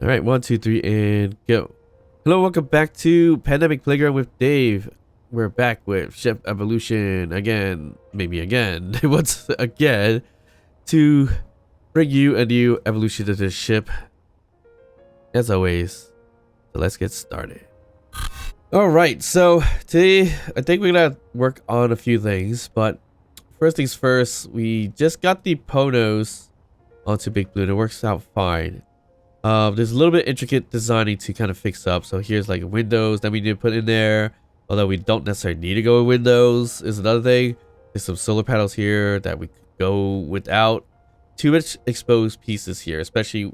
All right, 1, 2, 3, and go. Hello, welcome back to Pandemic Playground with Dave. We're back with Ship Evolution again, maybe again, once again, to bring you a new evolution of this ship. As always, so let's get started. All right, so today I think we're gonna work on a few things, but first things first, we just got the ponos onto Big Blue and it works out fine. There's a little bit intricate designing to kind of fix up. So here's like windows that we need to put in there. Although we don't necessarily need to go with windows is another thing. There's some solar panels here that we could go without. Too much exposed pieces here, especially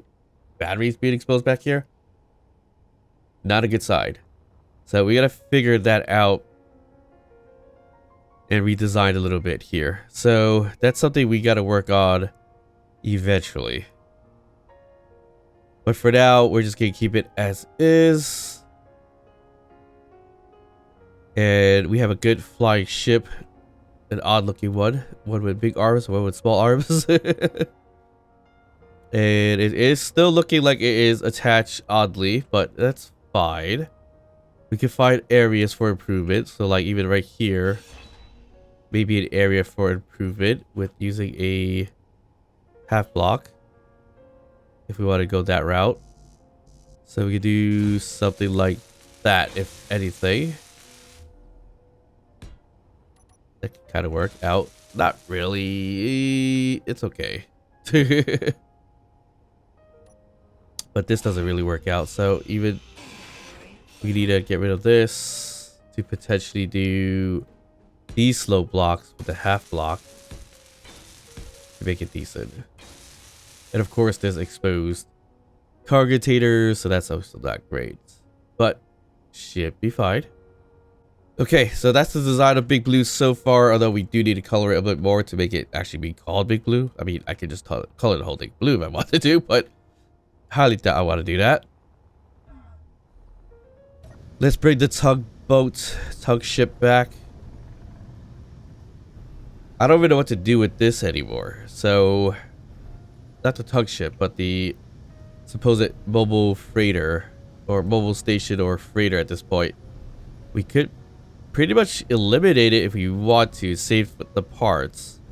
batteries being exposed back here. Not a good side. So we gotta figure that out and redesign a little bit here. So that's something we gotta work on eventually. But for now, we're just going to keep it as is. And we have a good flying ship. An odd looking one. One with big arms, one with small arms. And it is still looking like it is attached oddly, but that's fine. We can find areas for improvement. So like even right here, maybe an area for improvement with using a half block. If we want to go that route. So we could do something like that, if anything. That can kind of work out. Not really. It's okay. But this doesn't really work out. So even we need to get rid of this to potentially do these slope blocks with a half block to make it decent. And of course, there's exposed cargotators, so that's also not great. But should be fine. Okay, so that's the design of Big Blue so far, although we do need to color it a bit more to make it actually be called Big Blue. I mean, I could just color the whole thing blue if I wanted to, but highly doubt I want to do that. Let's bring the tug ship back. I don't even know what to do with this anymore, so... Not the tug ship, but the supposed mobile freighter or mobile station or freighter at this point. We could pretty much eliminate it if we want to, save the parts.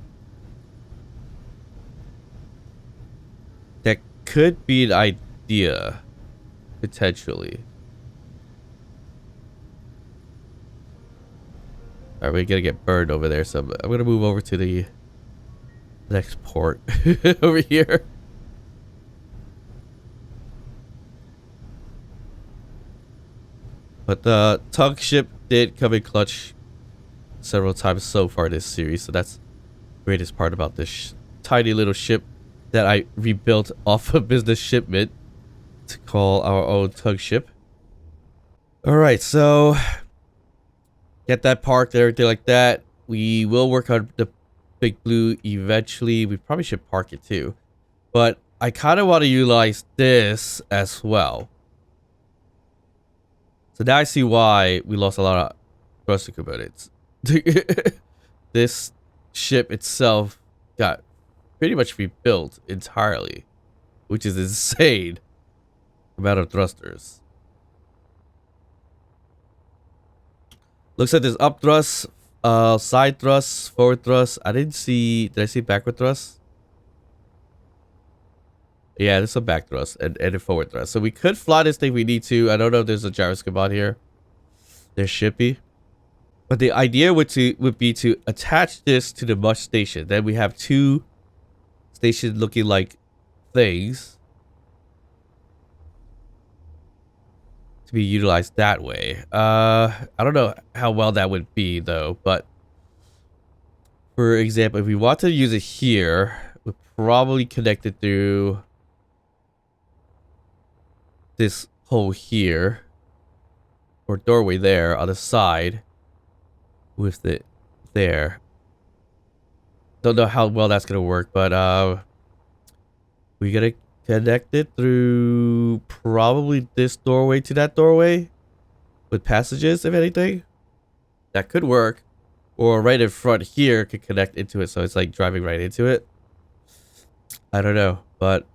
That could be an idea, potentially. Alright, we're gonna get burned over there, so I'm gonna move over to the next port over here. But the tug ship did come in clutch several times so far this series, so that's the greatest part about this tiny little ship that I rebuilt off a business shipment to call our own tug ship. Alright, so get that parked and everything like that. We will work on the Big Blue eventually. We probably should park it too, but I kind of want to utilize this as well. So now I see why we lost a lot of thruster components. This ship itself got pretty much rebuilt entirely, which is insane amount of thrusters. Looks like there's up thrust, side thrust, forward thrust. Did I see backward thrust? Yeah, there's some back thrust and a forward thrust. So we could fly this thing if we need to. I don't know if there's a gyroscope on here. There should be. But the idea would be to attach this to the mush station. Then we have two stations looking like things to be utilized that way. I don't know how well that would be though, but for example, if we want to use it here, we'll probably connect it through this hole here or doorway there on the side with it there. Don't know how well that's gonna work, but we gotta connect it through probably this doorway to that doorway with passages, if anything. That could work. Or right in front here could connect into it, so it's like driving right into it. I don't know, but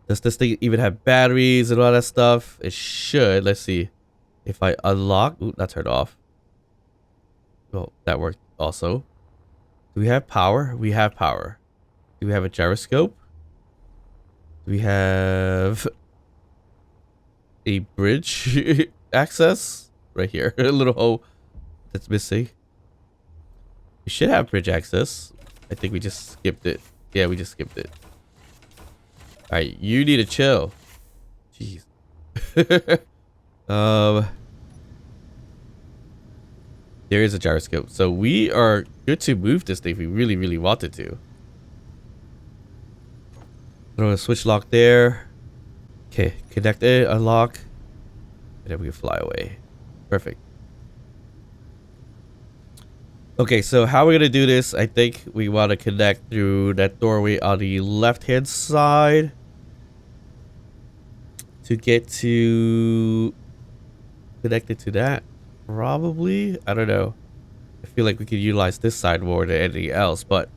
Does this thing even have batteries and all that stuff? It should. Let's see. If I unlock... Ooh, that turned off. Oh, that worked also. Do we have power? We have power. Do we have a gyroscope? Do we have a bridge access? Right here. A little hole that's missing. We should have bridge access. I think we just skipped it. Yeah, we just skipped it. Alright, you need to chill. Jeez. There is a gyroscope. So we are good to move this thing if we really, really wanted to. Throw a switch lock there. Okay, connect it, unlock. And then we can fly away. Perfect. Okay, so how we're gonna do this, I think we want to connect through that doorway on the left-hand side. To get to... connected to that. Probably? I don't know. I feel like we could utilize this side more than anything else, but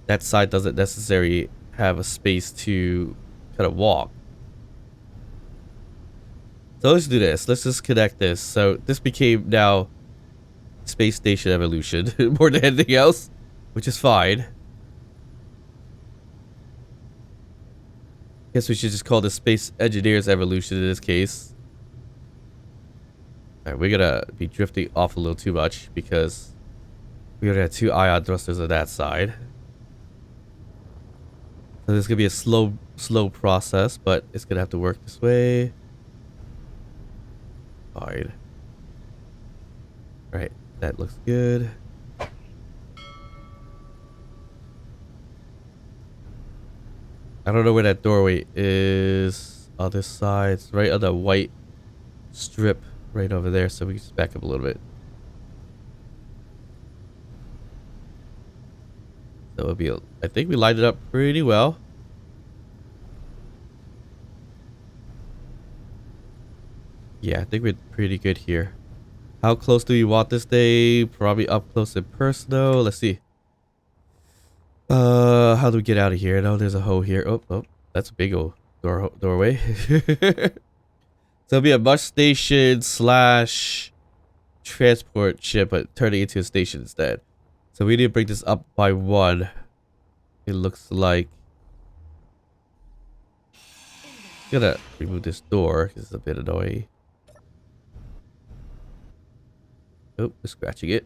that side doesn't necessarily have a space to kind of walk. So let's do this. Let's just connect this. So this became now Space Station Evolution more than anything else, which is fine. Guess we should just call this Space Engineers Evolution in this case. Alright, we're gonna be drifting off a little too much because we already had 2 ion thrusters on that side. So this is gonna be a slow process, but it's gonna have to work this way. Fine. Alright, that looks good. I don't know where that doorway is on this side. It's right on the white strip right over there, so we can just back up a little bit. So it'll be, I think we lined it up pretty well. Yeah, I think we're pretty good here. How close do we want this thing? Probably up close and personal. Let's see. How do we get out of here? No, there's a hole here. Oh, that's a big old doorway. So it'll be a bus station slash transport ship, but turning into a station instead. So we need to bring this up by 1. It looks like. Gonna remove this door because it's a bit annoying. Oh, we're scratching it.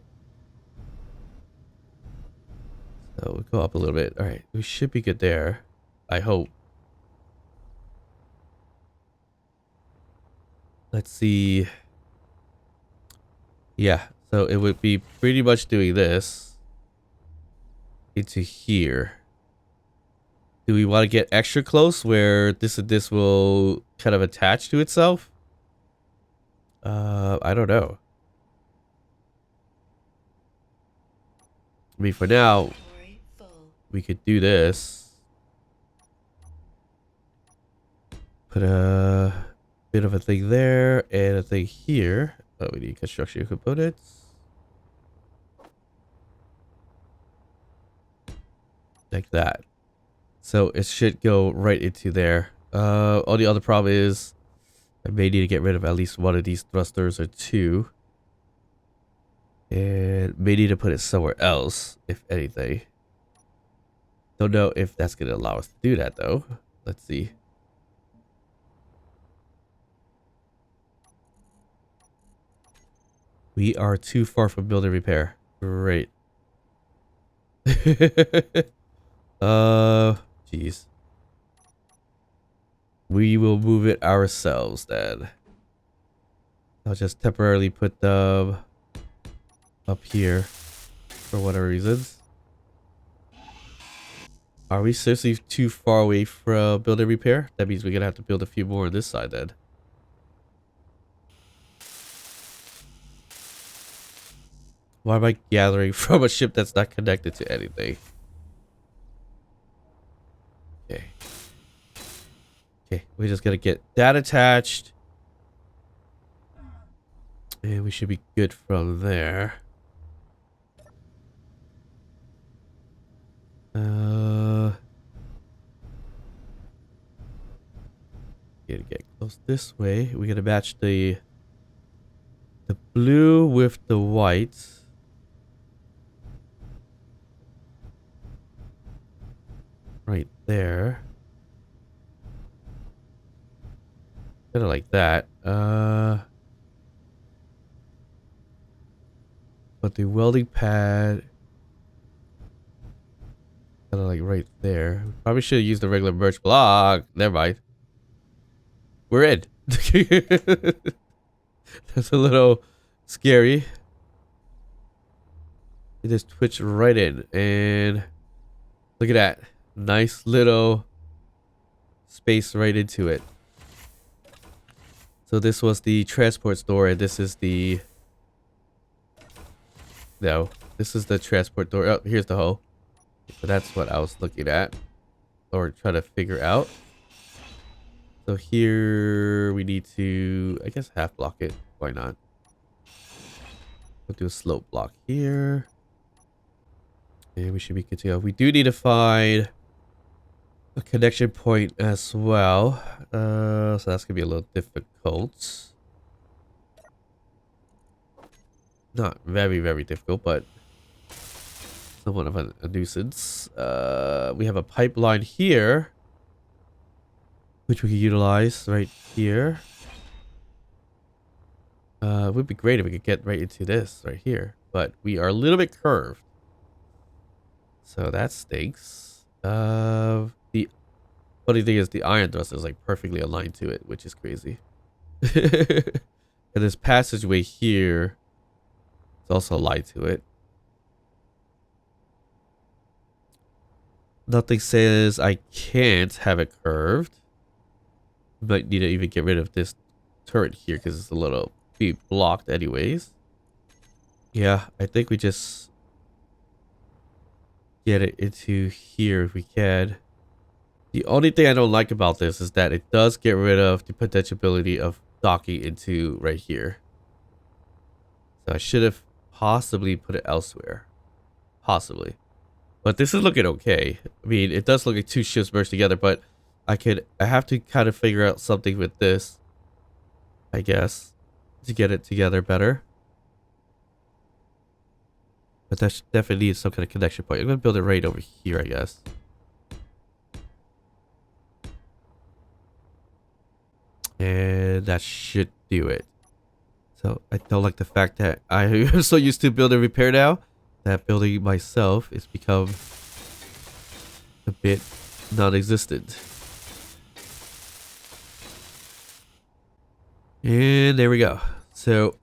So we'll go up a little bit. Alright, we should be good there. I hope. Let's see. Yeah, so it would be pretty much doing this into here. Do we want to get extra close where this and this will kind of attach to itself? I don't know. I mean, for now, we could do this. Put a bit of a thing there and a thing here. Oh, we need construction components. Like that. So it should go right into there. Only other problem is I may need to get rid of at least one of these thrusters or 2. And may need to put it somewhere else, if anything. Don't know if that's going to allow us to do that, though. Let's see. We are too far from building repair. Great. Jeez. We will move it ourselves, then. I'll just temporarily put them up here for whatever reasons. Are we seriously too far away from building repair? That means we're gonna have to build a few more on this side then. Why am I gathering from a ship that's not connected to anything? Okay. Okay, we're just gonna get that attached. And we should be good from there. Gonna get close this way. We're gonna match the blue with the white. Right there. Kind of like that. But the welding pad kind of like right there. Probably should have used the regular birch block. Never mind. We're in. That's a little scary. It just twitched right in. And look at that. Nice little space right into it. So this was the transport door, and this is the... No. This is the transport door. Oh, here's the hole. So that's what I was looking at. Or trying to figure out. So here we need to, I guess, half block it. Why not? We'll do a slope block here. And we should be good to go. We do need to find a connection point as well. So that's going to be a little difficult. Not very, very difficult, but somewhat of a nuisance. We have a pipeline here, which we can utilize right here. It would be great if we could get right into this right here, but we are a little bit curved. So that stinks. The funny thing is the iron thrust is like perfectly aligned to it, which is crazy. And this passageway here is also aligned to it. Nothing says I can't have it curved. Might need to even get rid of this turret here because it's a little be blocked anyways. Yeah, I think we just get it into here if we can. The only thing I don't like about this is that it does get rid of the potentiality of docking into right here. So I should have possibly put it elsewhere. Possibly. But this is looking okay. I mean, it does look like two ships merged together, but I have to kind of figure out something with this, I guess, to get it together better. But that definitely needs some kind of connection point. I'm going to build it right over here, I guess. And that should do it. So I don't like the fact that I am so used to build and repair now that building myself has become a bit non-existent. And there we go. So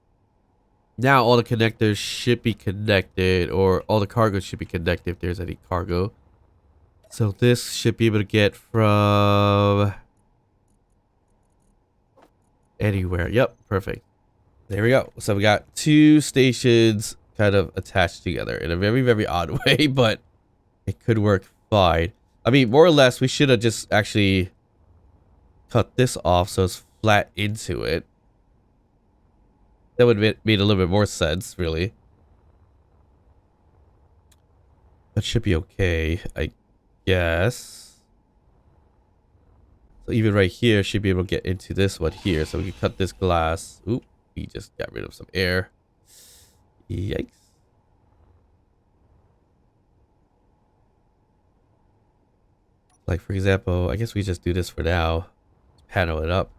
now all the connectors should be connected, or all the cargo should be connected if there's any cargo. So this should be able to get from anywhere. Yep, perfect. There we go. So we got two stations kind of attached together in a very, very odd way, but it could work fine. I mean, more or less, we should have just actually cut this off so it's flat into it. That would have made a little bit more sense, really. That should be okay, I guess. So even right here, should be able to get into this one here. So we can cut this glass. Oop, we just got rid of some air. Yikes. Like, for example, I guess we just do this for now. Panel it up.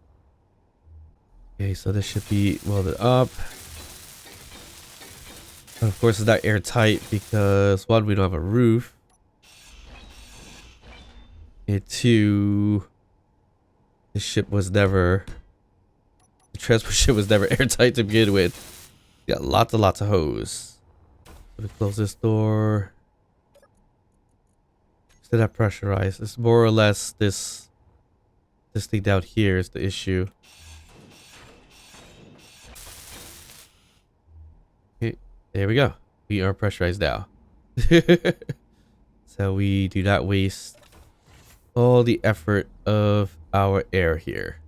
Okay, so this should be welded up. And of course, it's not airtight because, one, we don't have a roof. And two, the transport ship was never airtight to begin with. Got lots and lots of hose. Let me close this door. Still not pressurized. It's more or less this thing down here is the issue. Okay, there we go. We are pressurized now. So we do not waste all the effort of our air here.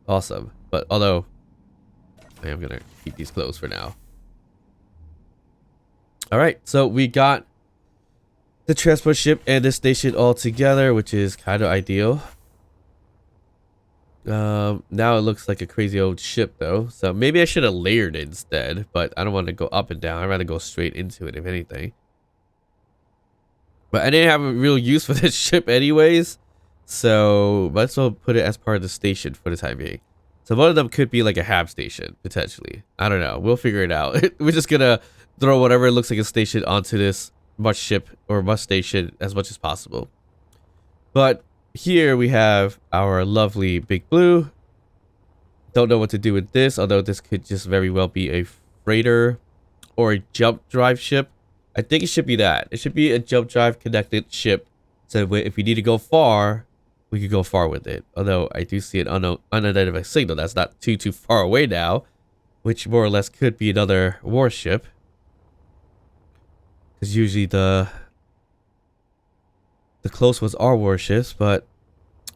Awesome. But although I am gonna keep these closed for now. Alright, so we got the transport ship and the station all together, which is kind of ideal. Now it looks like a crazy old ship though. So maybe I should have layered it instead, but I don't want to go up and down. I'd rather go straight into it if anything. But I didn't have a real use for this ship anyways. So might as well put it as part of the station for the time being. So one of them could be like a hab station, potentially. I don't know. We'll figure it out. We're just gonna throw whatever looks like a station onto this mush ship or mush station as much as possible. But here we have our lovely Big Blue. Don't know what to do with this, although this could just very well be a freighter or a jump drive ship. I think it should be that. It should be a jump drive connected ship. So if we need to go far, we could go far with it. Although I do see an unidentified signal that's not too far away now, which more or less could be another warship. Because usually the close ones are warships, but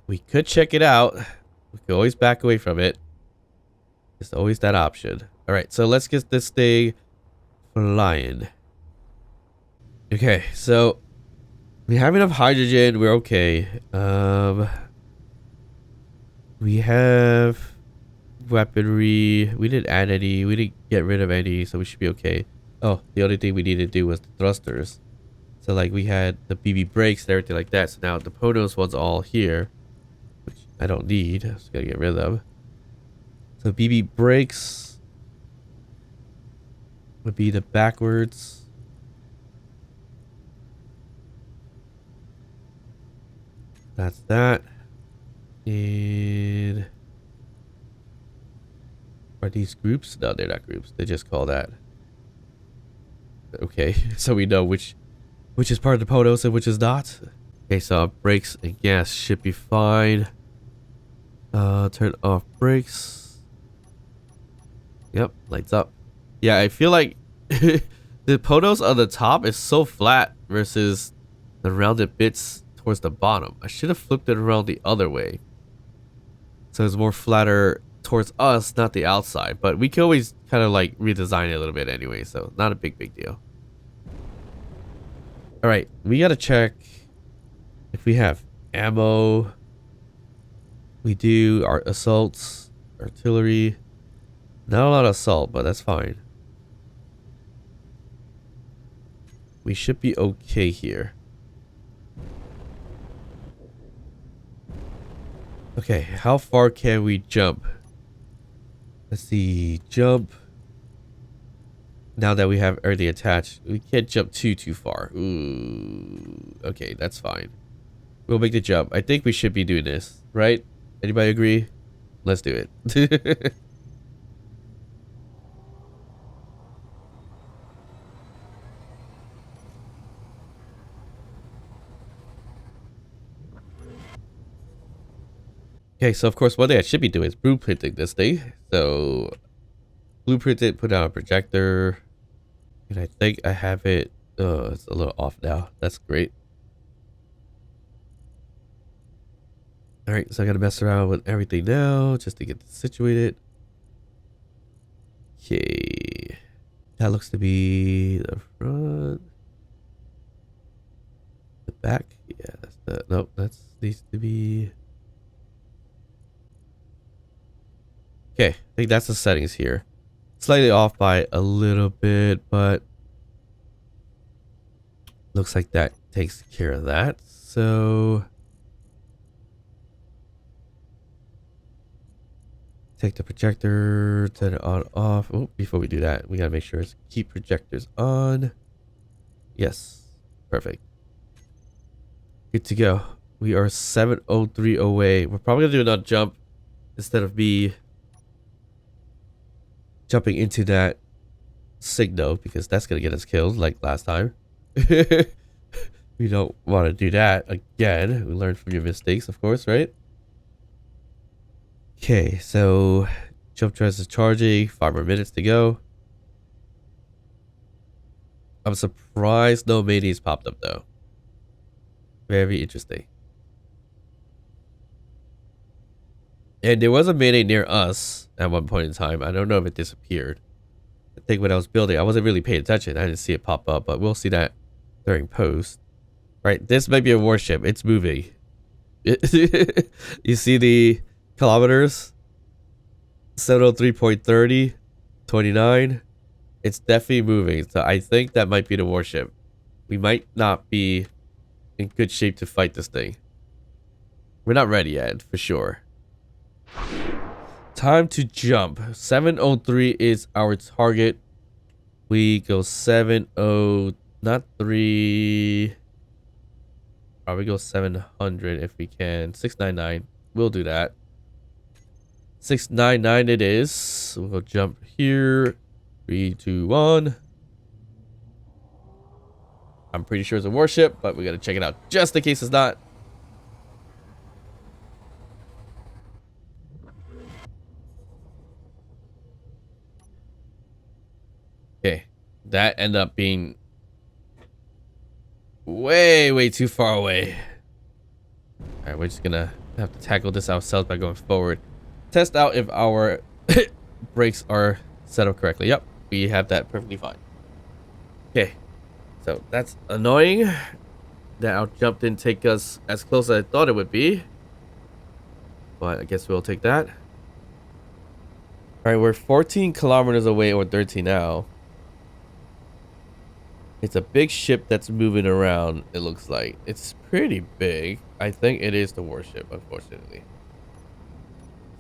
we could check it out. We could always back away from it. There's always that option. Alright, so let's get this thing flying. Okay, so we have enough hydrogen. We're okay. We have weaponry. We didn't add any. We didn't get rid of any, so we should be okay. Oh, the only thing we needed to do was the thrusters. So like we had the BB brakes and everything like that. So now the ponos one's all here, which I don't need. I'm just gonna get rid of them. So BB brakes would be the backwards. That's that. And are these groups? No, they're not groups. They just call that. Okay, so we know which is part of the ponos and which is not. Okay, so brakes and gas should be fine. Turn off brakes. Yep, lights up. Yeah, I feel like the ponos on the top is so flat versus the rounded bits towards the bottom. I should have flipped it around the other way, so it's more flatter towards us, not the outside. But we can always kind of like redesign it a little bit anyway, so not a big deal. All right, we gotta check if we have ammo. We do. Our assaults, artillery. Not a lot of assault, but that's fine. We should be okay here. Okay, how far can we jump? Let's see, jump. Now that we have everything attached, we can't jump too far. Ooh, okay, that's fine. We'll make the jump. I think we should be doing this, right? Anybody agree? Let's do it. Okay, so of course one thing I should be doing is blueprinting this thing. So blueprint it, put out a projector. And I think I have it. Oh, it's a little off now. That's great. Alright, so I gotta mess around with everything now just to get this situated. Okay. That looks to be the front. The back. Yeah, that's the nope, that's needs to be. Okay, I think that's the settings here. Slightly off by a little bit, but looks like that takes care of that. So take the projector, turn it on, off. Oh, before we do that, we gotta make sure it's keep projectors on. Yes, perfect. Good to go. We are 703 away. We're probably gonna do another jump instead of me jumping into that signal, because that's gonna get us killed like last time. We don't want to do that again. We learned from your mistakes, of course, right? Okay, so jump drive is charging. 5 more minutes to go. I'm surprised no maydays popped up though. Very interesting. And there was a mayday near us at one point in time. I don't know if it disappeared. I think when I was building, I wasn't really paying attention. I didn't see it pop up, but we'll see that during post. Right, this might be a warship. It's moving. You see kilometers. 703.30, 29. It's definitely moving. So I think that might be the warship. We might not be in good shape to fight this thing. We're not ready yet, for sure. Time to jump. 703 is our target. We go 70, not 3. Probably go 700 if we can. 699. We'll do that. 699 it is. We'll jump here. 3, 2, 1. I'm pretty sure it's a warship, but we gotta check it out just in case it's not. Okay. That ended up being way too far away. Alright, we're just gonna have to tackle this ourselves by going forward. Test out if our brakes are set up correctly. Yep, we have that perfectly fine. Okay, so that's annoying that our jump didn't take us as close as I thought it would be. But I guess we'll take that. Alright, we're 14 kilometers away, or 13 now. It's a big ship that's moving around, it looks like. It's pretty big. I think it is the warship, unfortunately.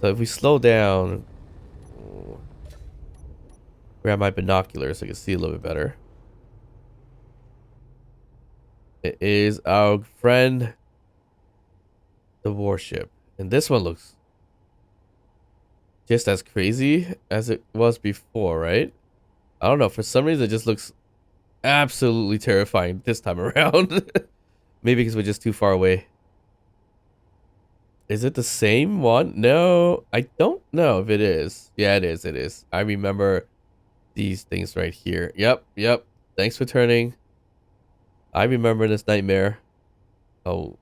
So if we slow down, grab my binoculars so I can see a little bit better. It is our friend, the warship. And this one looks just as crazy as it was before, right? I don't know. For some reason, it just looks absolutely terrifying this time around. Maybe because we're just too far away. Is it the same one? No, I don't know if it is. Yeah, it is. It is. I remember these things right here. Yep. Thanks for turning. I remember this nightmare. Oh.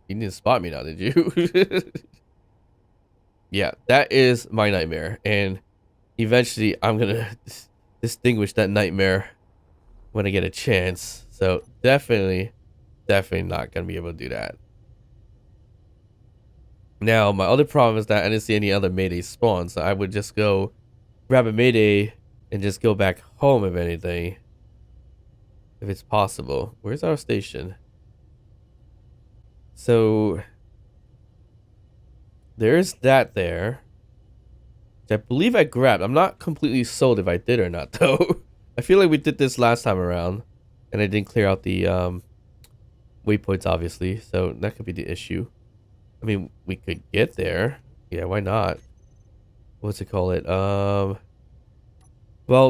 You didn't spot me now, did you? Yeah, that is my nightmare. And eventually, I'm going to distinguish that nightmare when I get a chance. So, definitely not going to be able to do that. Now, my other problem is that I didn't see any other Mayday spawn, so I would just go grab a Mayday and just go back home, if anything. If it's possible. Where's our station? So, there's that there. Which I believe I grabbed. I'm not completely sold if I did or not, though. I feel like we did this last time around, and I didn't clear out the waypoints, obviously, so that could be the issue. I mean, we could get there. Yeah, why not? What's it call it? Well,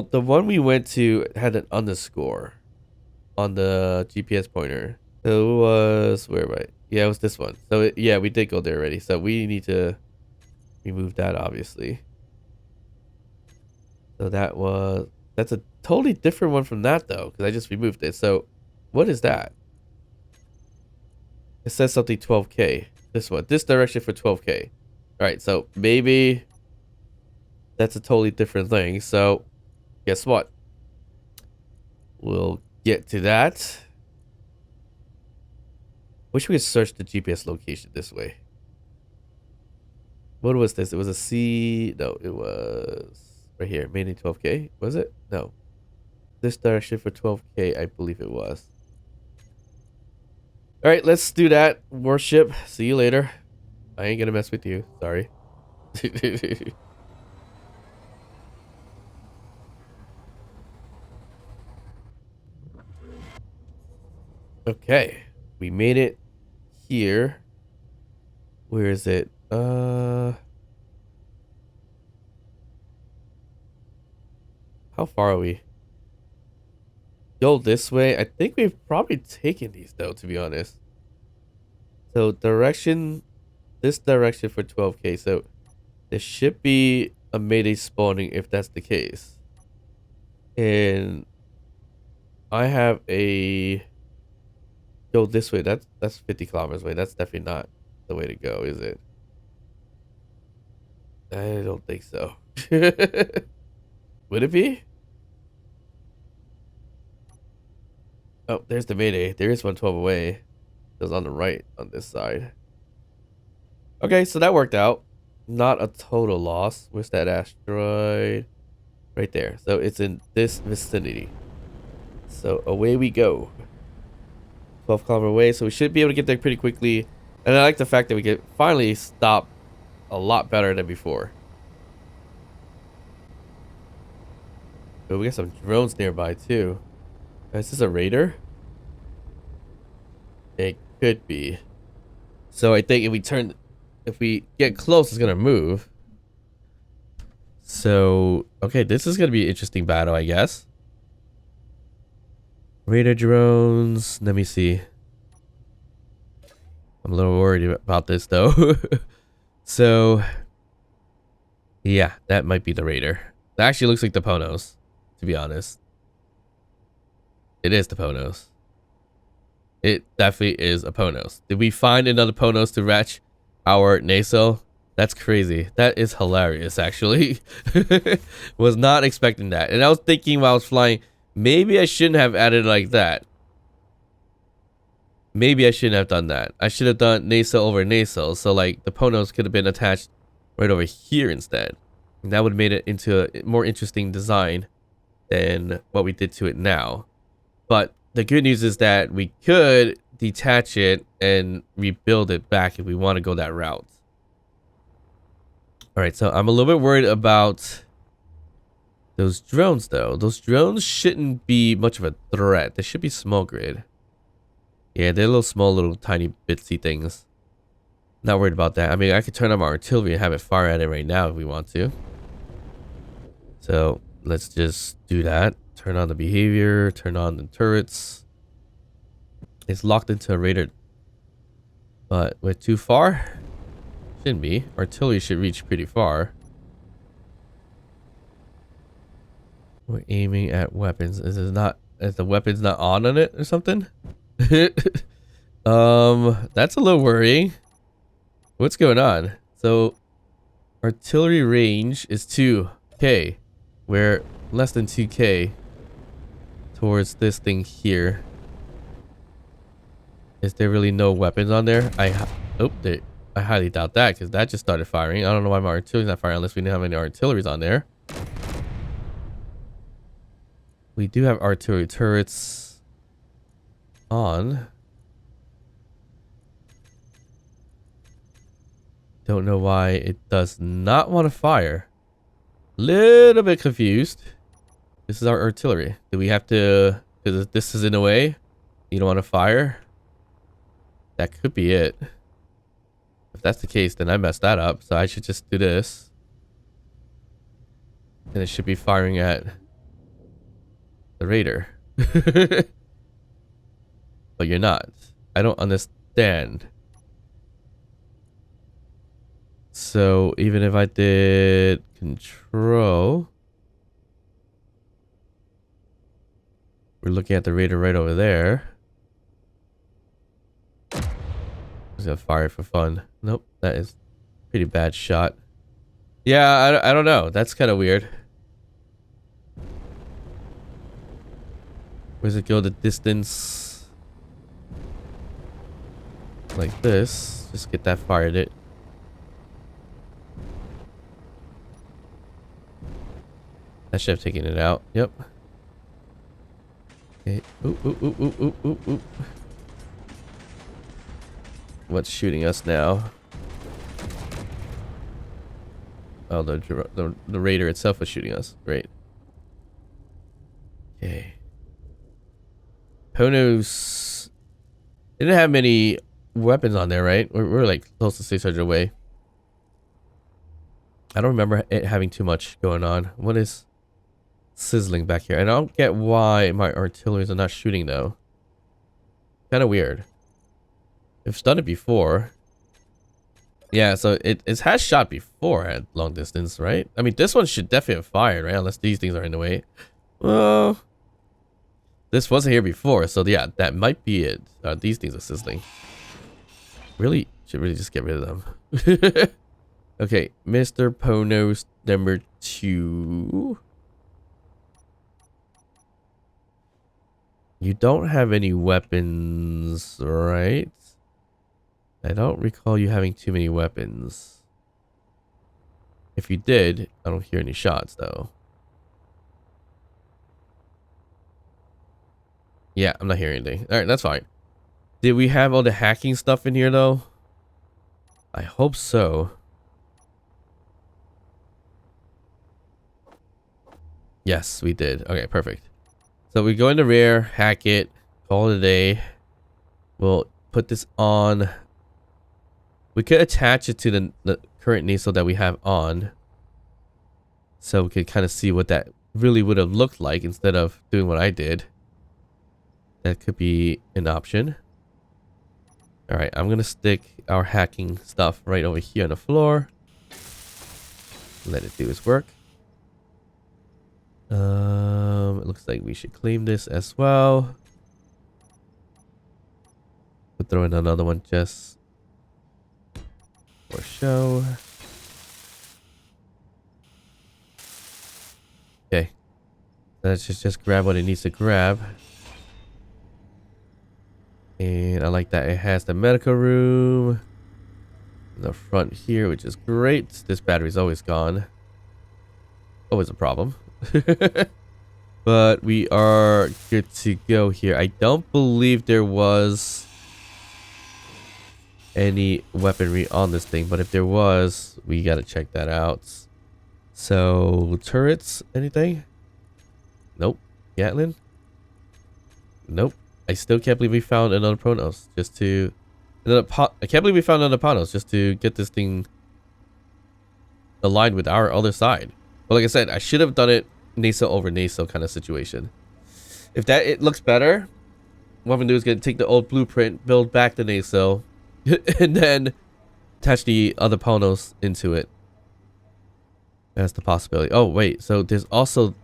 the one we went to had an underscore on the GPS pointer. So it was, where am I? Yeah, it was this one. So yeah, we did go there already. So we need to remove that, obviously. So that's a totally different one from that, though, because I just removed it. So what is that? It says something 12K. This one. This direction for 12K. Alright, so maybe that's a totally different thing. So guess what? We'll get to that. Wish we could search the GPS location this way. What was this? It was a C. No, it was right here. Mainly 12K. Was it? No. This direction for 12K, I believe it was. Alright, let's do that. Warship. See you later. I ain't gonna mess with you. Sorry. Okay. We made it here. Where is it? How far are we? Go this way. I think we've probably taken these, though, to be honest. So direction, this direction for 12K. So there should be a Mayday spawning if that's the case. And I have a go this way. That's 50 kilometers away. That's definitely not the way to go, is it? I don't think so. Would it be? Oh, there's the Mayday. There is 112 away. It was on the right on this side. Okay, so that worked out. Not a total loss. Where's that asteroid? Right there. So it's in this vicinity. So away we go. 12-kilometer away, so we should be able to get there pretty quickly. And I like the fact that we can finally stop a lot better than before. But we got some drones nearby too. Is this a raider? It could be. So I think if we get close, it's gonna move. So okay, this is gonna be an interesting battle, I guess. Raider drones. Let me see. I'm a little worried about this though. So yeah, that might be the raider. That actually looks like the ponos, to be honest. It is the ponos. It definitely is a ponos. Did we find another ponos to match our nacelle? That's crazy. That is hilarious, actually. Was not expecting that. And I was thinking while I was flying, maybe I shouldn't have added like that. Maybe I shouldn't have done that. I should have done nacelle over nacelle. So like the ponos could have been attached right over here instead. And that would have made it into a more interesting design than what we did to it now. But the good news is that we could detach it and rebuild it back if we want to go that route. Alright, so I'm a little bit worried about those drones though. Those drones shouldn't be much of a threat. They should be small grid. Yeah, they're little small, little tiny bitsy things. Not worried about that. I mean, I could turn on my artillery and have it fire at it right now if we want to. So let's just do that. Turn on the behavior, turn on the turrets. It's locked into a radar. But we're too far? Shouldn't be. Artillery should reach pretty far. We're aiming at weapons. Is the weapons not on it or something? That's a little worrying. What's going on? So artillery range is 2k. We're less than 2k towards this thing here. Is there really no weapons on there? I highly doubt that because that just started firing. I don't know why my artillery's not firing unless we didn't have any artilleries on there. We do have artillery turrets on. Don't know why it does not want to fire. Little bit confused. This is our artillery. Do we have to... Because this is in a way. You don't want to fire? That could be it. If that's the case, then I messed that up. So I should just do this. And it should be firing at the raider. But you're not. I don't understand. So even if I did control, we're looking at the raider right over there. Just gonna fire it for fun. Nope, that is a pretty bad shot. Yeah, I don't know. That's kind of weird. Where's it go? The distance like this. Just get that fired it. That should have taken it out. Yep. Okay. Ooh, ooh, ooh, ooh, ooh, ooh, ooh. What's shooting us now? Oh, the raider itself was shooting us. Great. Okay. Ponos didn't have many weapons on there, right? We're like close to 600 away. I don't remember it having too much going on. What is sizzling back here? And I don't get why my artilleries are not shooting though. Kind of weird. I've done it before. Yeah, so it has shot before at long distance, right? I mean, this one should definitely have fired, right? Unless these things are in the way. Well, this wasn't here before, so yeah, that might be it. These things are sizzling. Really, should really just get rid of them. Okay, Mr. Ponos number 2. You don't have any weapons, right? I don't recall you having too many weapons. If you did, I don't hear any shots though. Yeah, I'm not hearing anything. Alright, that's fine. Did we have all the hacking stuff in here though? I hope so. Yes, we did. Okay, perfect. So we go in the rear, hack it, call it a day. We'll put this on. We could attach it to the current nasal that we have on. So we could kind of see what that really would have looked like instead of doing what I did. That could be an option. Alright, I'm going to stick our hacking stuff right over here on the floor. Let it do its work. It looks like we should claim this as well. We'll throw in another one just for show. Okay. Let's just grab what it needs to grab. And I like that it has the medical room in the front here, which is great. This battery's always gone. Always a problem. But we are good to go here. I don't believe there was any weaponry on this thing, but if there was, we gotta check that out. So, turrets, anything? Nope. Gatling? Nope. I still can't believe we found another ponos just to... I can't believe we found another ponos just to get this thing aligned with our other side. But like I said, I should have done it nasal over nasal kind of situation. If that it looks better, what I'm gonna do is gonna take the old blueprint, build back the nasal, and then attach the other ponos into it. That's the possibility. Oh wait, so there's also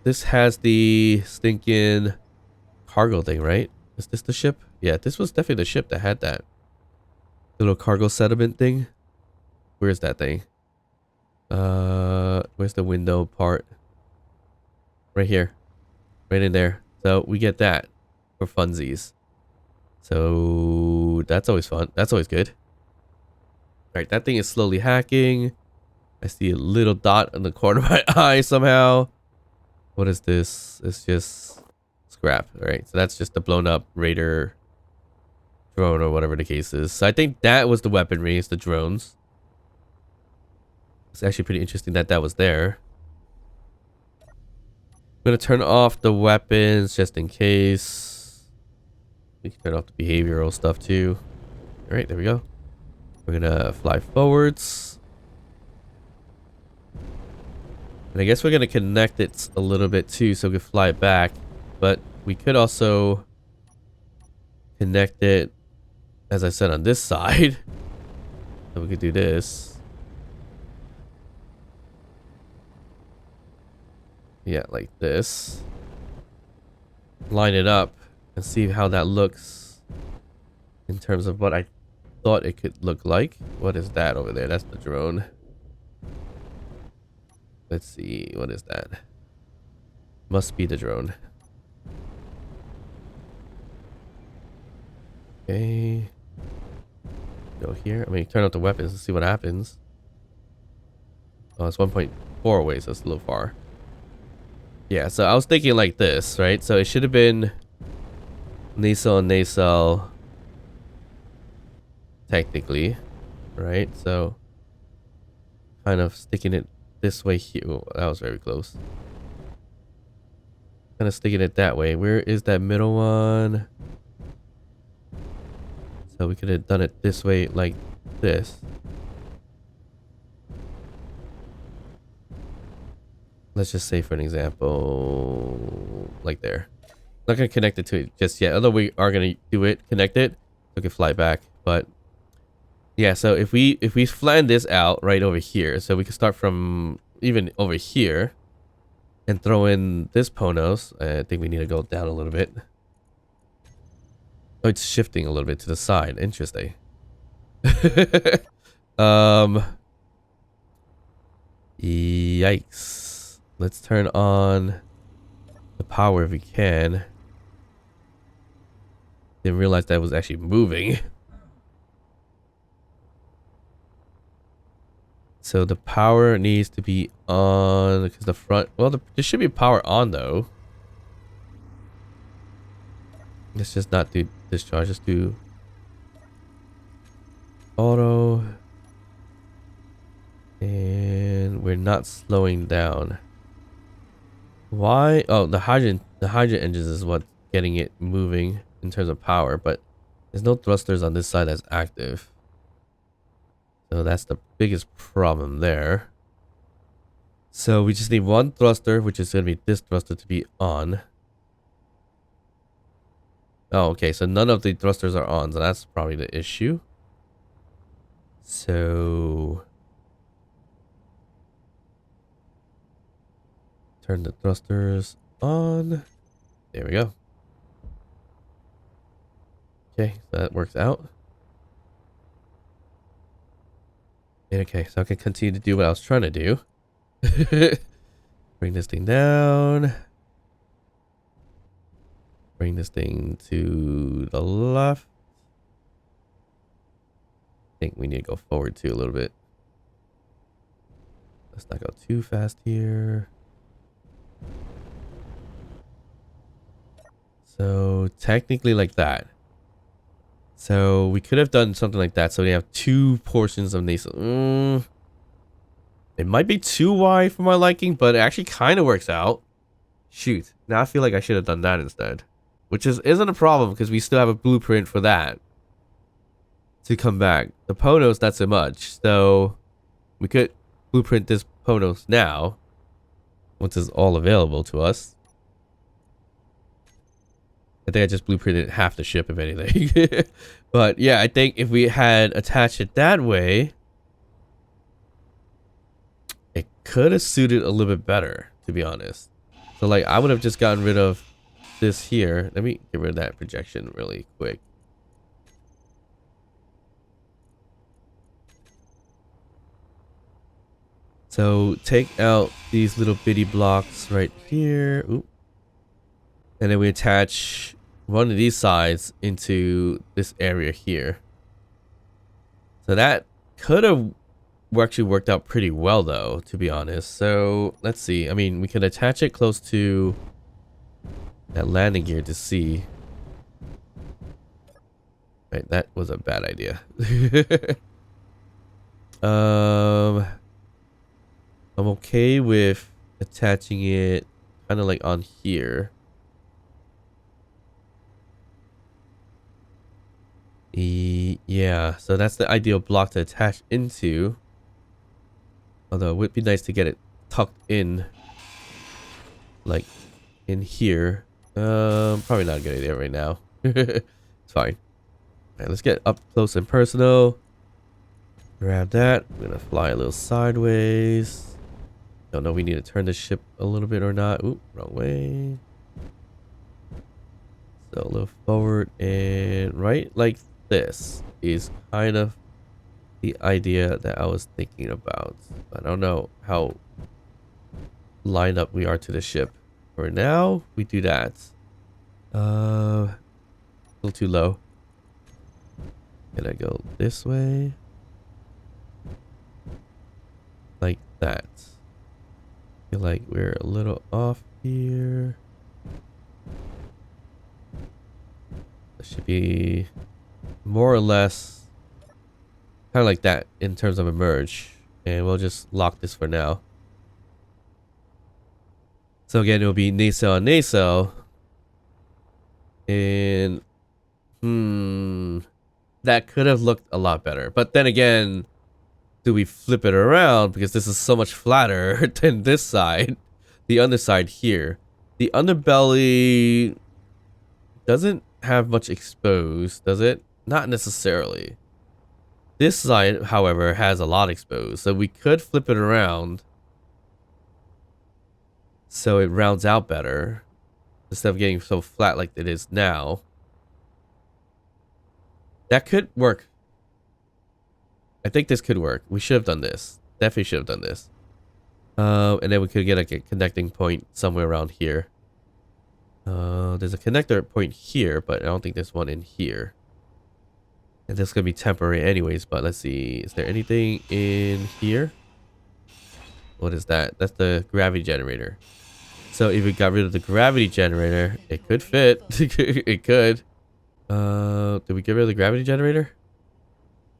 this has the stinking cargo thing, right? Is this the ship? Yeah, this was definitely the ship that had that little cargo sediment thing. Where's that thing? Where's the window part? Right here. Right in there. So we get that for funsies. So that's always fun. That's always good. Alright, that thing is slowly hacking. I see a little dot in the corner of my eye somehow. What is this? It's just scrap. Alright, so that's just the blown up raider drone or whatever the case is. So I think that was the weaponry. It's the drones. It's actually pretty interesting that that was there. I'm gonna turn off the weapons just in case. We can turn off the behavioral stuff too. Alright, there we go. We're gonna fly forwards. And I guess we're gonna connect it a little bit too so we can fly back. But we could also connect it, as I said, on this side. So we could do this. Yeah, like this. Line it up and see how that looks in terms of what I thought it could look like. What is that over there? That's the drone. Let's see. What is that? Must be the drone. Okay. Go here. I mean, turn out the weapons and see what happens. Oh, it's 1.4 away, so it's a little far. Yeah, so I was thinking like this, right? So it should have been nasal and nasal technically, right? So kind of sticking it this way here. Oh, that was very close. Kind of sticking it that way. Where is that middle one? So we could have done it this way like this. Let's just say for an example, like there. Not gonna connect it to it just yet, although we are gonna do it, connect it, so we can fly back. But yeah, so if we flatten this out right over here, so we can start from even over here and throw in this ponos. I think we need to go down a little bit. Oh, it's shifting a little bit to the side. Interesting. Yikes. Let's turn on the power if we can. Didn't realize that was actually moving. So the power needs to be on because the front. Well, there should be power on though. Let's just not do discharge. Just do auto. And we're not slowing down. Why? Oh, the hydrogen engines is what's getting it moving in terms of power, but there's no thrusters on this side that's active. So that's the biggest problem there. So we just need one thruster, which is going to be this thruster to be on. Oh, okay. So none of the thrusters are on, so that's probably the issue. So turn the thrusters on. There we go. Okay, so that works out. And okay, so I can continue to do what I was trying to do. Bring this thing down. Bring this thing to the left. I think we need to go forward too a little bit. Let's not go too fast here. So technically like that. So we could have done something like that. So we have two portions of nasal. It might be too wide for my liking, but it actually kind of works out. Shoot. Now I feel like I should have done that instead. Which isn't a problem because we still have a blueprint for that to come back. The ponos, not so much. So we could blueprint this ponos now once it's all available to us. I think I just blueprinted half the ship, if anything. But yeah, I think if we had attached it that way, it could have suited a little bit better, to be honest. So like I would have just gotten rid of this here. Let me get rid of that projection really quick. So take out these little bitty blocks right here. Oop. And then we attach one of these sides into this area here. So that could have actually worked out pretty well though, to be honest. So let's see. I mean, we could attach it close to that landing gear to see. Right, that was a bad idea. I'm okay with attaching it kind of like on here. Yeah, so that's the ideal block to attach into. Although it would be nice to get it tucked in, like in here. Probably not a good idea right now. It's fine. All right, let's get up close and personal. Grab that. I'm gonna fly a little sideways. Don't know if we need to turn the ship a little bit or not. Oop, wrong way. So a little forward and right like this is kind of the idea that I was thinking about. I don't know how lined up we are to the ship. For now, we do that. A little too low. Can I go this way? Like that. Feel like we're a little off here. That should be more or less kind of like that in terms of a merge. And we'll just lock this for now. So again, it'll be nacelle on nacelle. And that could have looked a lot better. But then again, do we flip it around? Because this is so much flatter than this side. The underside here. The underbelly doesn't have much exposed, does it? Not necessarily. This side, however, has a lot exposed. So we could flip it around so it rounds out better instead of getting so flat like it is now. That could work. I think this could work. We should have done this. Definitely should have done this. And then we could get like a connecting point somewhere around here. There's a connector point here, but I don't think there's one in here. And this is going to be temporary anyways, but let's see. Is there anything in here? What is that? That's the gravity generator. So if we got rid of the gravity generator, it could fit. It could. Did we get rid of the gravity generator?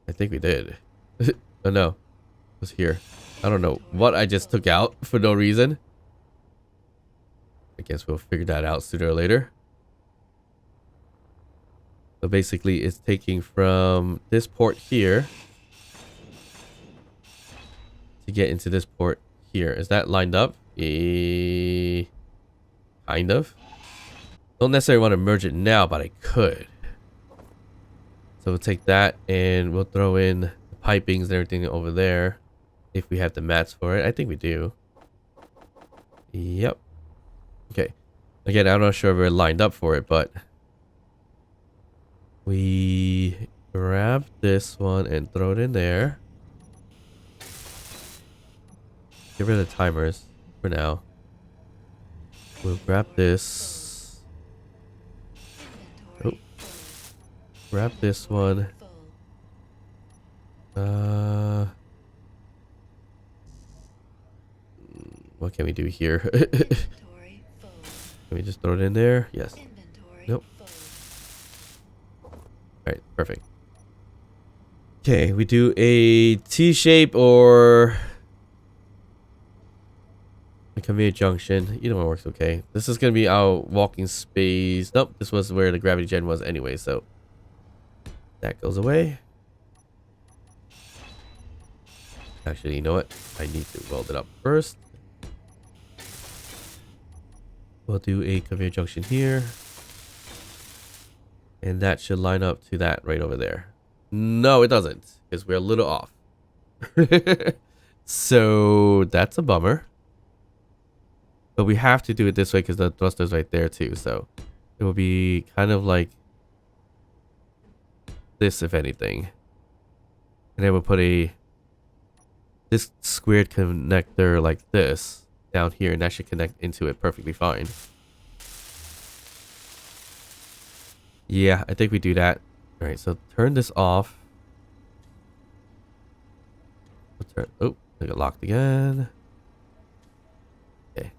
I think we did. Oh no, it was here. I don't know what I just took out for no reason. I guess we'll figure that out sooner or later. So basically it's taking from this port here to get into this port here. Is that lined up? Kind of. Don't necessarily want to merge it now, but I could. So we'll take that and we'll throw in the pipings and everything over there. If we have the mats for it. I think we do. Yep. Okay. Again, I'm not sure if we're lined up for it, but we grab this one and throw it in there. Get rid of the timers for now. We'll grab this. Oh. Grab this one. What can we do here? Can we just throw it in there? Yes. Nope. Alright, perfect. Okay, we do a T-shape or a conveyor junction. Either one works okay. This is going to be our walking space. Nope, this was where the gravity gen was anyway, so that goes away. Actually, you know what? I need to weld it up first. We'll do a conveyor junction here. And that should line up to that right over there. No, it doesn't, because we're a little off. So that's a bummer. But we have to do it this way because the thruster's right there too. So it will be kind of like this, if anything. And then we'll put this squared connector like this down here, and that should connect into it perfectly fine. Yeah, I think we do that. All right, so turn this off. Oh, I got locked again. Okay.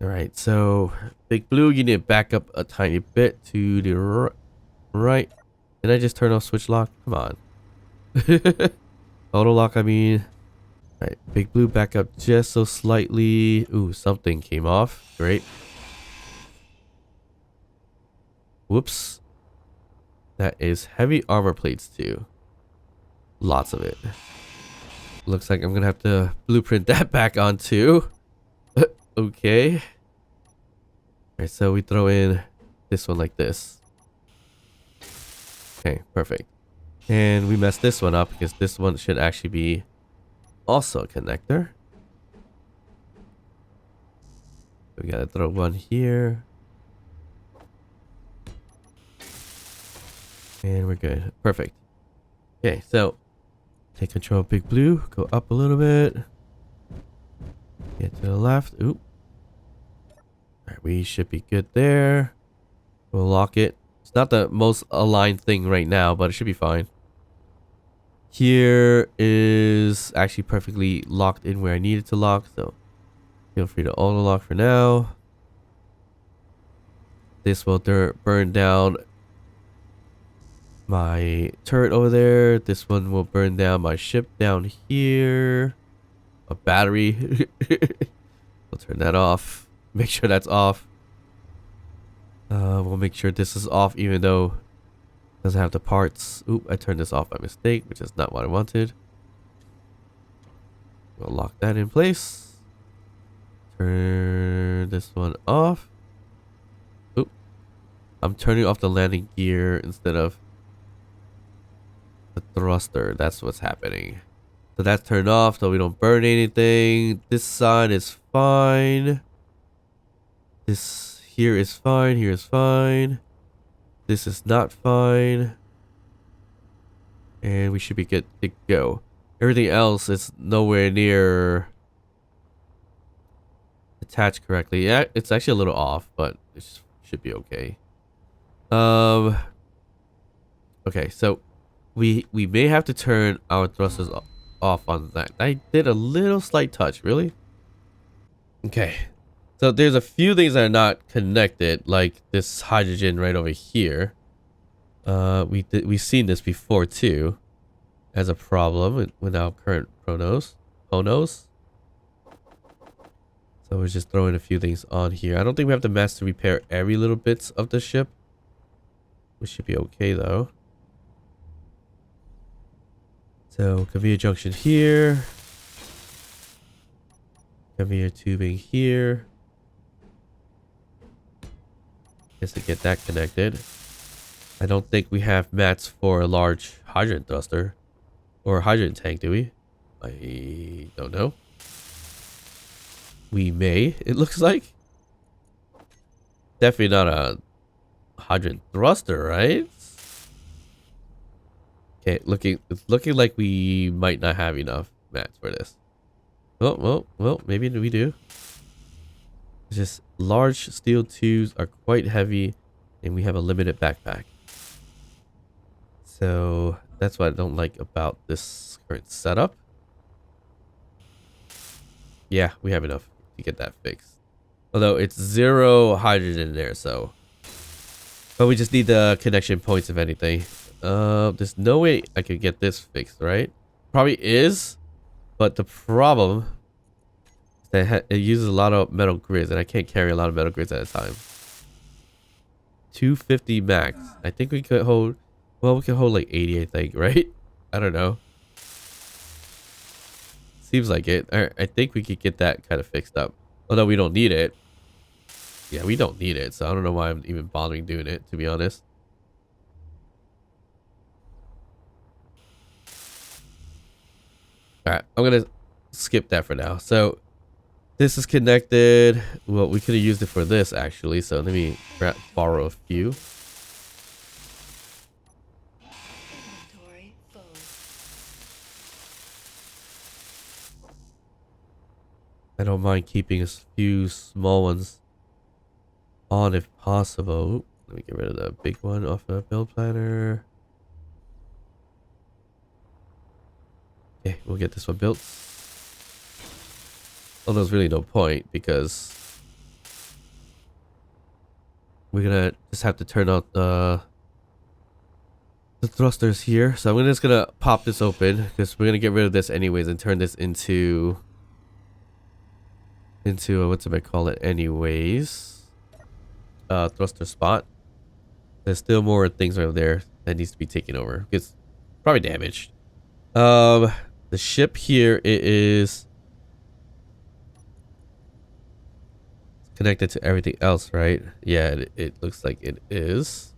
All right, so Big Blue, you need to back up a tiny bit to the right. Did I just turn off switch lock? Come on. Auto lock, I mean. All right, Big Blue, back up just so slightly. Ooh, something came off. Great. Whoops. That is heavy armor plates too. Lots of it. Looks like I'm going to have to blueprint that back on too. Okay. Alright, so we throw in this one like this. Okay, perfect. And we messed this one up because this one should actually be also a connector. We gotta throw one here. And we're good. Perfect. Okay, so take control of Big Blue. Go up a little bit. Get to the left. Oop. Alright, we should be good there. We'll lock it. It's not the most aligned thing right now, but it should be fine. Here is actually perfectly locked in where I need it to lock, so feel free to auto lock for now. This will burn down my turret over there. This one will burn down my ship down here. A battery. We'll turn that off. Make sure that's off. We'll make sure this is off even though it doesn't have the parts. Oop, I turned this off by mistake, which is not what I wanted. We'll lock that in place. Turn this one off. Oop. I'm turning off the landing gear instead of the thruster. That's what's happening. So that's turned off so we don't burn anything. This side is fine. This here is fine. Here is fine. This is not fine. And we should be good to go. Everything else is nowhere near attached correctly. Yeah, it's actually a little off, but it should be okay. Okay, so we may have to turn our thrusters off on that. I did a little slight touch, really? Okay. So there's a few things that are not connected, like this hydrogen right over here. We've seen this before too, as a problem with our current ponos. So we're just throwing a few things on here. I don't think we have the mass to repair every little bits of the ship. We should be okay though. So conveyor junction here. Conveyor tubing here. Guess to get that connected. I don't think we have mats for a large hydrogen thruster or a hydrogen tank, do we? I don't know. We may, it looks like. Definitely not a hydrogen thruster, right? Okay, it's looking like we might not have enough mats for this. Well, maybe we do. It's just large steel tubes are quite heavy and we have a limited backpack. So that's what I don't like about this current setup. Yeah, we have enough to get that fixed. Although it's 0 hydrogen in there, so. But we just need the connection points if anything. There's no way I could get this fixed, right? Probably is, but the problem is that it uses a lot of metal grids, and I can't carry a lot of metal grids at a time. 250 max. I think we could hold. Well, we can hold like 80, I think, right? I don't know. Seems like it. I think we could get that kind of fixed up. Although we don't need it. Yeah, we don't need it, so I don't know why I'm even bothering doing it, to be honest. Alright, I'm gonna skip that for now. So, this is connected. Well, we could have used it for this, actually, so let me borrow a few. I don't mind keeping a few small ones on if possible. Let me get rid of the big one off the build planner. Okay, we'll get this one built. Although there's really no point because we're gonna just have to turn out the thrusters here. So I'm just gonna pop this open because we're gonna get rid of this anyways and turn this into what's it call it anyways, thruster spot. There's still more things over there that needs to be taken over. It's probably damaged. The ship here, it is connected to everything else, right? Yeah, it looks like it is.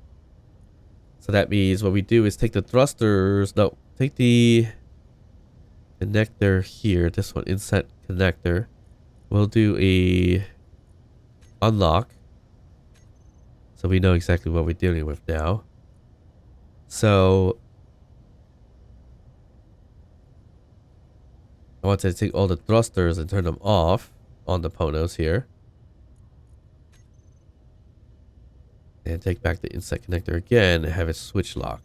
So that means what we do is take the thrusters. No, take the connector here. This one, inset connector. We'll do a unlock. So we know exactly what we're dealing with now. So I want to take all the thrusters and turn them off on the ponos here. And take back the inset connector again and have it switch lock.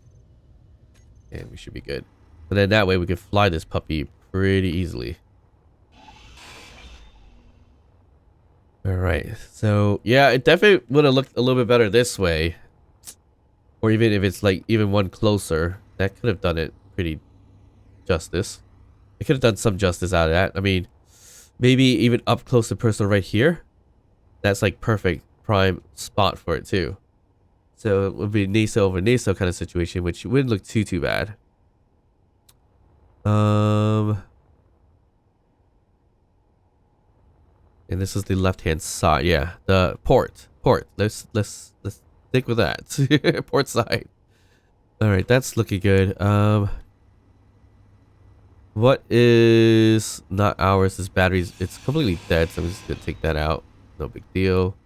And we should be good. But then that way we can fly this puppy pretty easily. Alright, so yeah, it definitely would have looked a little bit better this way. Or even if it's like even one closer, that could have done it pretty justice. It could have done some justice out of that. I mean, maybe even up close to personal right here. That's like perfect prime spot for it too. So it would be NASO over NASO kind of situation, which wouldn't look too bad. And this is the left-hand side. Yeah, the port. Let's stick with that. Port side. All right, that's looking good. What is not ours? This battery's, it's completely dead, so I'm just gonna take that out. No big deal.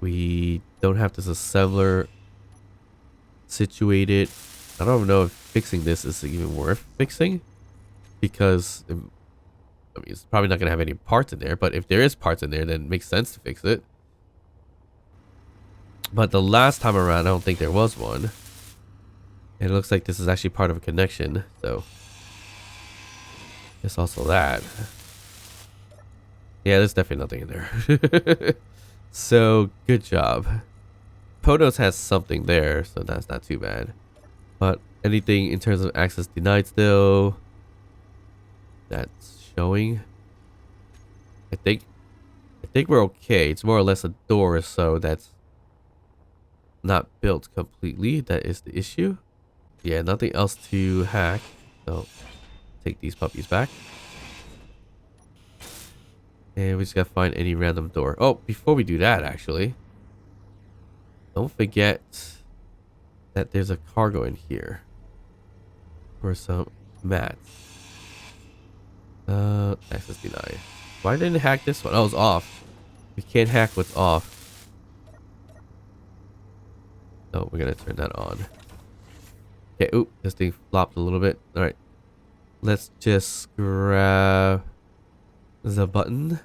We don't have this assembler situated. I don't even know if fixing this is even worth fixing, because I mean, it's probably not going to have any parts in there, but if there is parts in there, then it makes sense to fix it. But the last time around, I don't think there was one. And it looks like this is actually part of a connection, so There's also that. Yeah, there's definitely nothing in there. So, good job. Ponos has something there, so that's not too bad. But anything in terms of access denied still? That's showing. I think we're okay. It's more or less a door or so that's not built completely. That is the issue. Yeah, nothing else to hack. So take these puppies back. And we just gotta find any random door. Oh, before we do that, actually, don't forget that there's a cargo in here for some mats. Access denied. Why didn't it hack this one? Oh, it's off. We can't hack what's off. Oh, we're gonna turn that on. Okay, oop, this thing flopped a little bit. Alright. Let's just grab the button.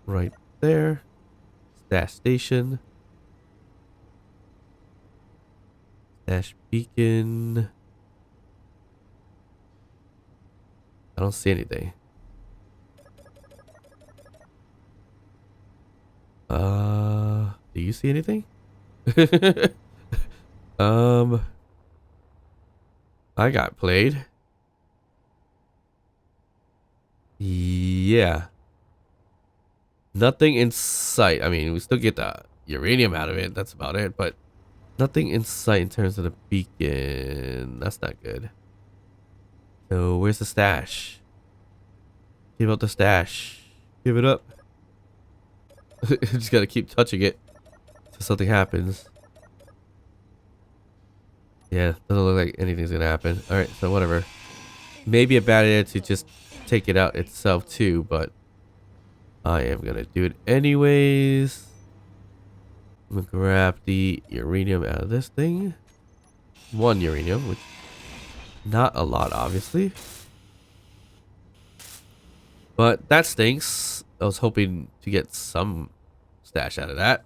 Right there. Stash station. Stash beacon. I don't see anything. Do you see anything? I got played. Yeah. Nothing in sight. I mean, we still get the uranium out of it. That's about it. But nothing in sight in terms of the beacon. That's not good. So, where's the stash? Give up the stash. Give it up. Just gotta keep touching it till something happens. Yeah, doesn't look like anything's gonna happen. Alright, so whatever. Maybe a bad idea to just take it out itself too, but I am gonna do it anyways. I'm gonna grab the uranium out of this thing. 1 uranium, which not a lot, obviously. But that stinks. I was hoping to get some stash out of that.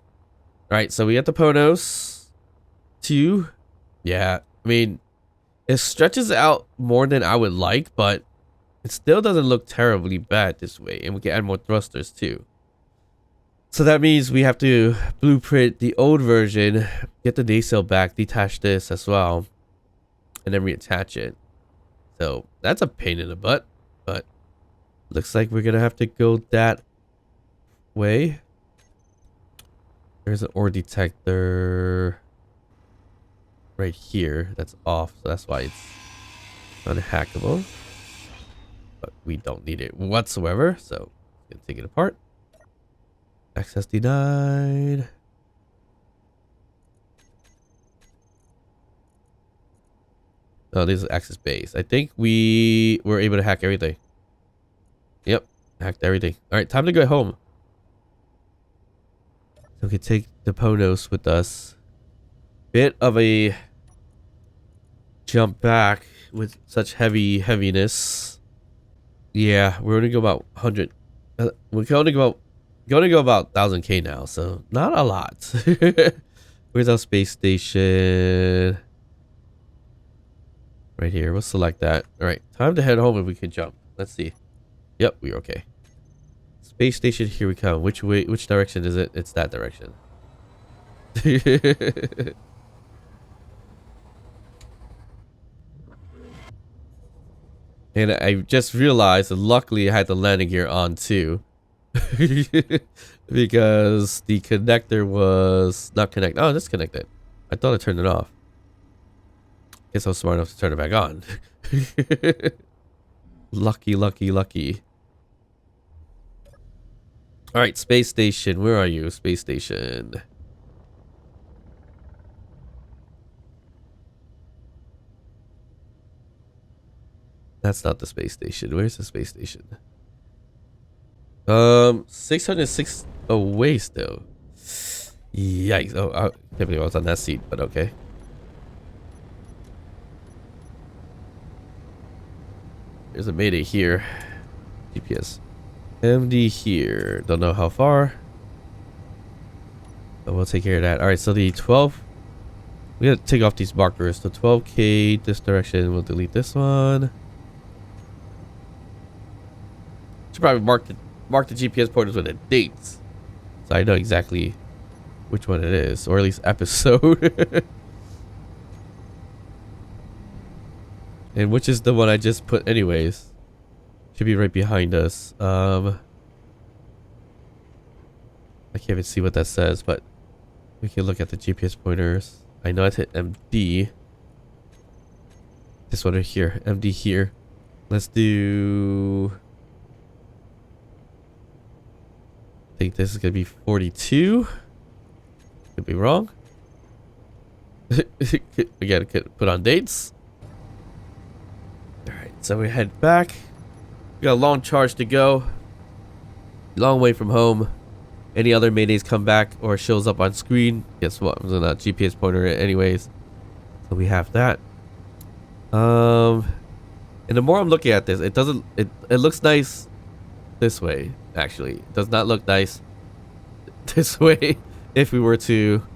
Alright, so we got the Ponos. 2. Yeah, I mean, it stretches out more than I would like, but it still doesn't look terribly bad this way. And we can add more thrusters too. So that means we have to blueprint the old version, get the nacelle back, detach this as well, and then reattach it. So that's a pain in the butt, but looks like we're gonna have to go that way. There's an ore detector right here that's off, so that's why it's unhackable. But we don't need it whatsoever, so we can take it apart. Access denied. Oh, this is access base. I think we were able to hack everything. Yep, hacked everything. Alright, time to go home. So we can take the Ponos with us. Bit of a jump back with such heaviness. Yeah, we're gonna go about 100. We're gonna go about 1000k now, so not a lot. Where's our space station? Right here. We'll select that. All right, time to head home and we can jump. Let's see. Yep, we're okay. Space station, here we come. Which way? Which direction is it? It's that direction. And I just realized that luckily I had the landing gear on too. Because the connector was not connected. Oh, it's connected. I thought I turned it off. Guess I was smart enough to turn it back on. Lucky. Alright, space station. Where are you? Space station. That's not the space station. Where's the space station? 606 away still. Yikes. Oh, I can't believe I was on that seat, but okay. There's a mayday here. GPS. MD here. Don't know how far. But we'll take care of that. Alright, so the 12. We gotta take off these markers. So 12k this direction. We'll delete this one. Should probably mark the GPS pointers with the dates, so I know exactly which one it is, or at least episode. And which is the one I just put anyways. Should be right behind us. I can't even see what that says, but we can look at the GPS pointers. I know I hit MD. This one right here, MD here. Let's do... I think this is gonna be 42. Could be wrong. Again, could put on dates. Alright, so we head back. We got a long charge to go. Long way from home. Any other maydays come back or shows up on screen, guess what? I'm gonna GPS pointer it anyways. So we have that. And the more I'm looking at this, it doesn't it looks nice this way, actually. It does not look nice this way if we were to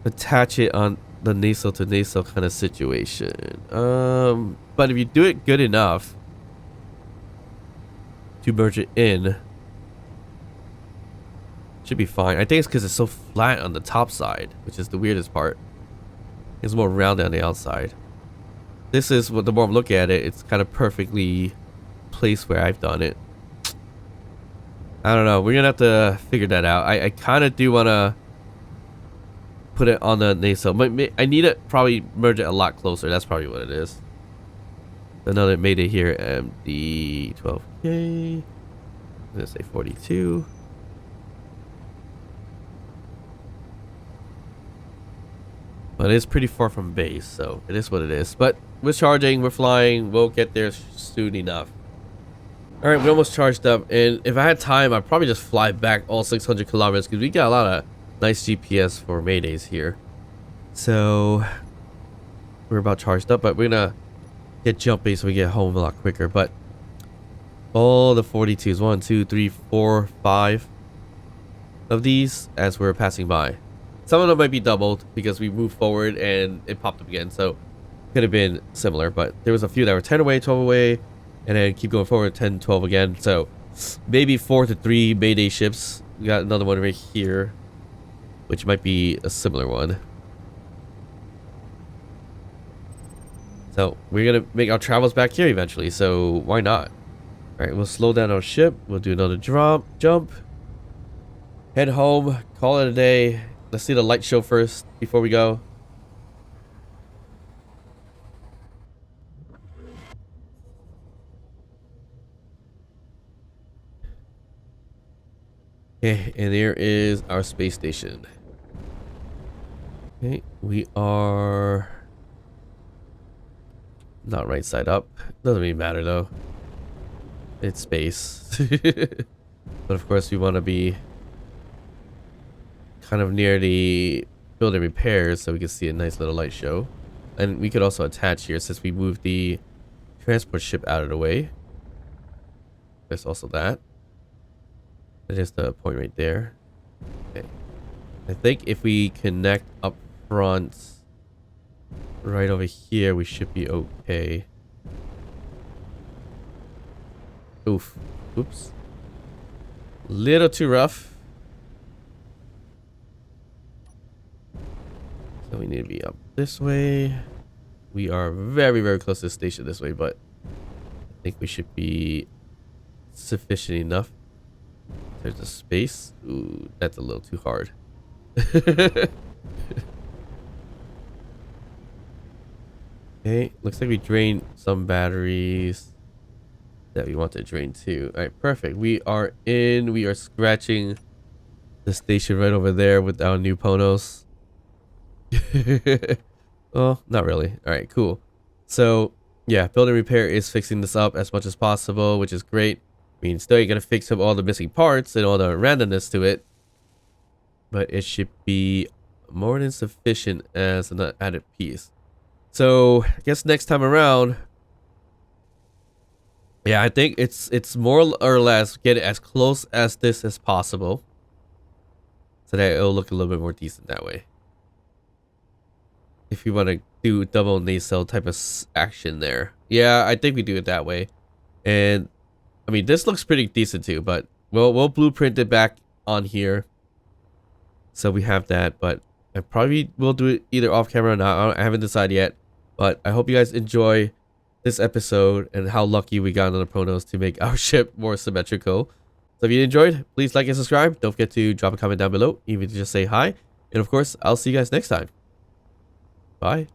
attach it on the nasal to nasal kind of situation. But if you do it good enough to merge it in, should be fine. I think it's because it's so flat on the top side, which is the weirdest part. It's more rounded on the outside. This is what, the more I'm looking at it, it's kind of perfectly placed where I've done it. I don't know. We're gonna have to figure that out. I kind of do want to put it on the nasal, but I need it probably merge it a lot closer. That's probably what it is. Another mayday here, MD12K. I'm gonna say 42. But it's pretty far from base, so it is what it is. But we're charging, we're flying, we'll get there soon enough. Alright, we almost charged up, and if I had time, I'd probably just fly back all 600 kilometers, because we got a lot of nice GPS for maydays here. So, we're about charged up, but we're gonna get jumping so we get home a lot quicker. But all the 42s, 1, 2, 3, 4, 5 of these as we're passing by. Some of them might be doubled because we moved forward and it popped up again, so could have been similar. But there was a few that were 10 away, 12 away, and then keep going forward, 10, 12 again. So maybe 4 to 3 mayday ships. We got another one right here, which might be a similar one. So we're gonna make our travels back here eventually, so why not? All right, we'll slow down our ship. We'll do another jump, head home, call it a day. Let's see the light show first before we go. Okay, and there is our space station. Okay, we are not right side up. Doesn't really matter though. It's space. But of course we want to be kind of near the building repairs so we can see a nice little light show. And we could also attach here since we moved the transport ship out of the way. There's also that. That is the point right there. Okay. I think if we connect up front right over here, we should be okay. Oof. Oops. Little too rough. So we need to be up this way. We are very, very close to the station this way, but I think we should be sufficient enough. There's a space. Ooh, that's a little too hard. Okay, looks like we drained some batteries that we want to drain too. All right, perfect. We are in. We are scratching the station right over there with our new ponos. Well, not really. All right, cool. So yeah, building repair is fixing this up as much as possible, which is great. I mean, still you're gonna fix up all the missing parts and all the randomness to it, but it should be more than sufficient as an added piece. So I guess next time around, yeah, I think it's more or less get it as close as this as possible, so that it'll look a little bit more decent that way. If you want to do double nacelle type of action there, yeah, I think we do it that way. And I mean, this looks pretty decent too, but we'll blueprint it back on here. So we have that, but I probably will do it either off camera or not. I haven't decided yet, but I hope you guys enjoy this episode and how lucky we got on the ponos to make our ship more symmetrical. So if you enjoyed, please like and subscribe. Don't forget to drop a comment down below, even to just say hi. And of course, I'll see you guys next time. Bye.